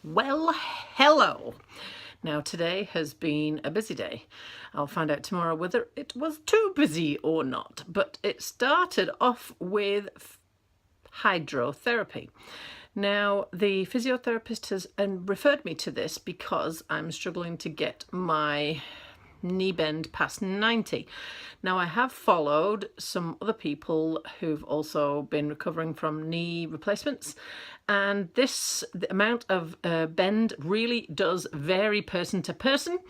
Well, hello. Now today has been a busy day. I'll find out tomorrow whether it was too busy or not, but it started off with hydrotherapy. Now, the physiotherapist has referred me to this because I'm struggling to get my knee bend past 90. Now, I have followed some other people who've also been recovering from knee replacements, and the amount of bend really does vary person to person,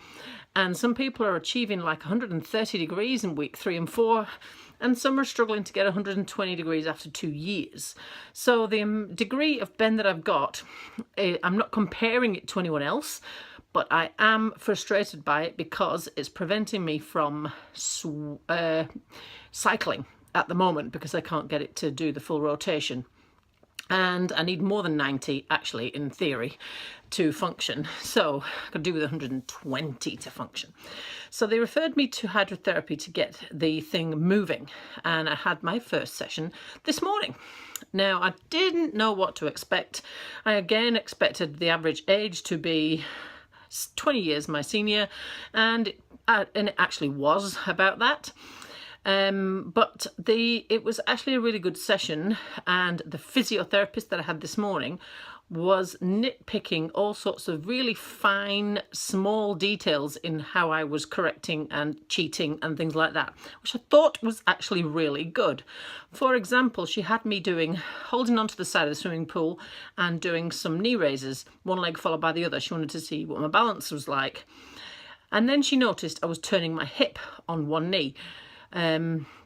and some people are achieving like 130 degrees in week 3 and 4, and some are struggling to get 120 degrees after 2 years. So the degree of bend that I've got, I'm not comparing it to anyone else, but I am frustrated by it because it's preventing me from cycling at the moment because I can't get it to do the full rotation. And I need more than 90, actually, in theory, to function. So I could do with 120 to function. So they referred me to hydrotherapy to get the thing moving. And I had my first session this morning. Now, I didn't know what to expect. I again expected the average age to be 20 years my senior, and it actually was about that. But it was actually a really good session, and the physiotherapist that I had this morning was nitpicking all sorts of really fine, small details in how I was correcting and cheating and things like that, which I thought was actually really good. For example, she had me holding onto the side of the swimming pool and doing some knee raises, one leg followed by the other. She wanted to see what my balance was like. And then she noticed I was turning my hip on one knee.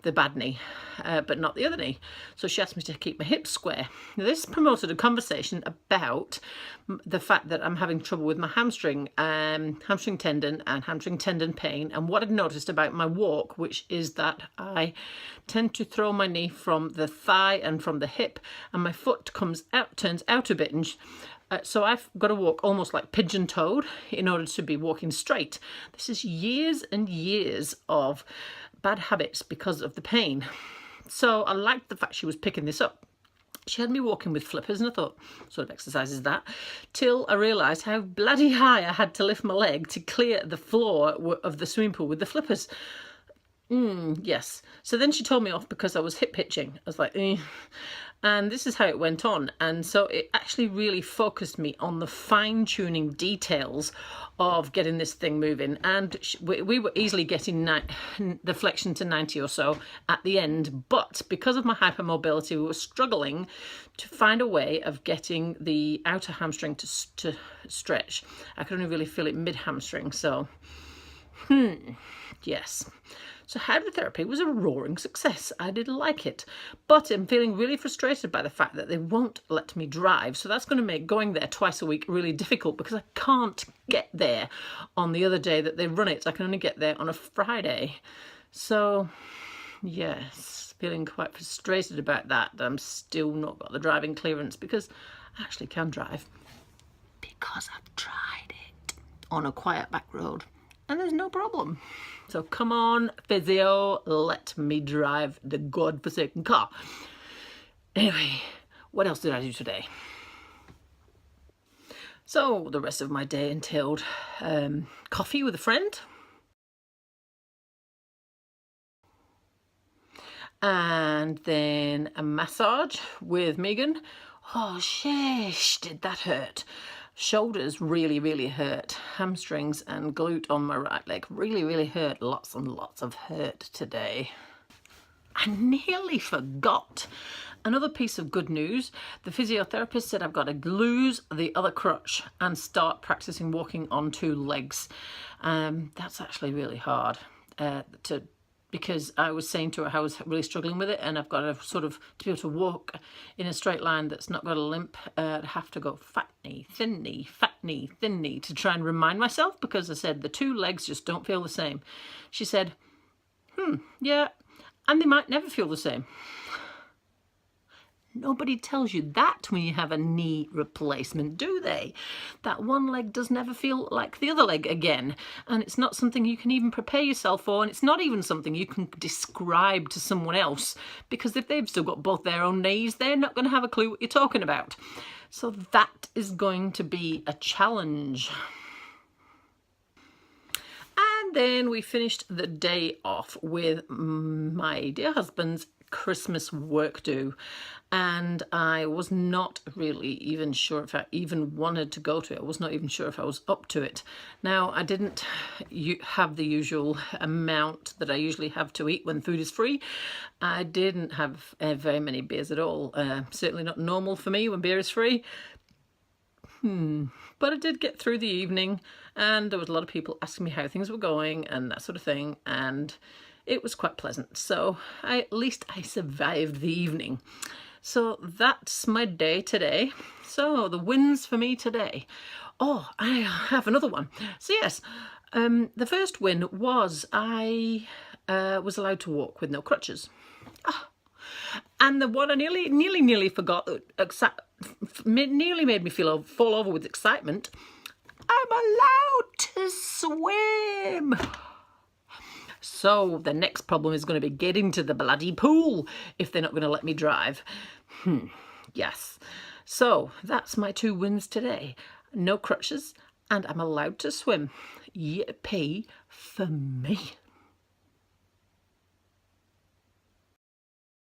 The bad knee, but not the other knee. So she asked me to keep my hips square. Now, this promoted a conversation about the fact that I'm having trouble with my hamstring tendon and hamstring tendon pain, and what I'd noticed about my walk, which is that I tend to throw my knee from the thigh and from the hip, and my foot turns out a bit, and so I've got to walk almost like pigeon-toed in order to be walking straight. This is years and years of bad habits because of the pain. So I liked the fact she was picking this up. She had me walking with flippers, and I thought, sort of exercise is that? Till I realised how bloody high I had to lift my leg to clear the floor of the swimming pool with the flippers. Yes. So then she told me off because I was hip hitching. I was like, And this is how it went on. And so it actually really focused me on the fine-tuning details of getting this thing moving. And we were easily getting the flexion to 90 or so at the end. But because of my hypermobility, we were struggling to find a way of getting the outer hamstring to stretch. I could only really feel it mid-hamstring. So, yes. So hydrotherapy was a roaring success. I did like it, but I'm feeling really frustrated by the fact that they won't let me drive. So that's going to make going there twice a week really difficult because I can't get there on the other day that they run it. I can only get there on a Friday. So yes, feeling quite frustrated about that. I'm still not got the driving clearance because I actually can drive because I've tried it on a quiet back road and there's no problem. So come on, physio, let me drive the godforsaken car. Anyway, what else did I do today? So the rest of my day entailed coffee with a friend. And then a massage with Megan. Oh, sheesh, did that hurt. Shoulders really, really hurt. Hamstrings and glute on my right leg really, really hurt. Lots and lots of hurt today. I nearly forgot. Another piece of good news. The physiotherapist said I've got to lose the other crutch and start practicing walking on 2 legs. That's actually really hard because I was saying to her how I was really struggling with it, and I've got to to be able to walk in a straight line that's not got a limp. I have to go fat knee, thin knee to try and remind myself, because I said the 2 legs just don't feel the same. She said, yeah, and they might never feel the same. Nobody tells you that when you have a knee replacement, do they? That one leg does never feel like the other leg again. And it's not something you can even prepare yourself for. And it's not even something you can describe to someone else. Because if they've still got both their own knees, they're not going to have a clue what you're talking about. So that is going to be a challenge. And then we finished the day off with my dear husband's Christmas work do, and I was not really even sure if I even wanted to go to it. I was not even sure if I was up to it. Now, I didn't have the usual amount that I usually have to eat when food is free. I didn't have very many beers at all. Certainly not normal for me when beer is free. But I did get through the evening, and there was a lot of people asking me how things were going and that sort of thing, and it was quite pleasant. So at least I survived the evening. So that's my day today. So the wins for me today. Oh, I have another one. So yes, the first win was I was allowed to walk with no crutches. And the one I nearly forgot, nearly made me fall over with excitement. I'm allowed to swim. So the next problem is going to be getting to the bloody pool if they're not going to let me drive. Yes. So that's my 2 wins today. No crutches, and I'm allowed to swim. Yippee for me.